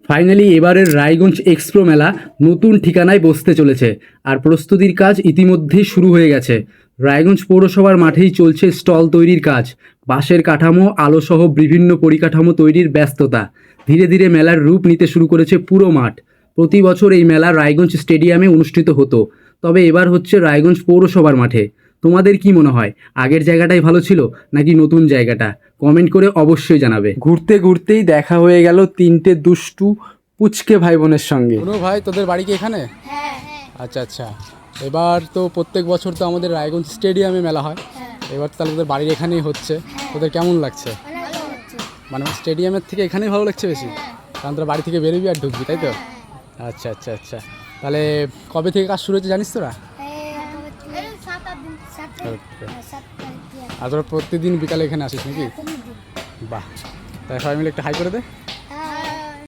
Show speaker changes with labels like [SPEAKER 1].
[SPEAKER 1] Finally এবারের রায়গঞ্জ এক্সপ্রো মেলা নতুন ঠিকানায় বসতে চলেছে আর প্রস্তুতির কাজ ইতিমধ্যেই শুরু হয়ে গেছে। রায়গঞ্জ পৌরসভার মাঠেই চলছে স্টল তৈরির কাজ, বাঁশের কাঠামো, আলোসহ বিভিন্ন পরিকাঠামো তৈরির ব্যস্ততা। ধীরে ধীরে মেলার রূপ নিতে শুরু করেছে পুরো মাঠ। প্রতি বছর এই মেলা রায়গঞ্জ স্টেডিয়ামে অনুষ্ঠিত হতো, তবে এবার হচ্ছে রায়গঞ্জ পৌরসভার মাঠে। তোমাদের কি মনে হয়, আগের জায়গাটাই ভালো ছিল নাকি নতুন জায়গাটা? কমেন্ট করে অবশ্যই জানাবে। ঘুরতে ঘুরতেই দেখা হয়ে গেল তিনটে দুষ্টু পুচকে ভাই বোনের সঙ্গে। কোনো ভাই, তোদের বাড়ি কি এখানে? আচ্ছা আচ্ছা। এবার তো প্রত্যেক বছর তো আমাদের রায়গঞ্জ স্টেডিয়ামে মেলা হয়, এবার তাহলে তোদের বাড়ির এখানেই হচ্ছে। তোদের কেমন লাগছে? মানে স্টেডিয়ামের থেকে এখানেই ভালো লাগছে বেশি, কারণ তোরা বাড়ি থেকে বেরোবি আর ঢুকবি, তাই তো? আচ্ছা আচ্ছা আচ্ছা। তাহলে কবে থেকে কাজ শুরু হয়েছে জানিস তোরা? আর তোরা প্রত্যেকদিন বিকালে এখানে আসিস নাকি? বাহ, তাই সবাই মিলে একটা হাই করে দে।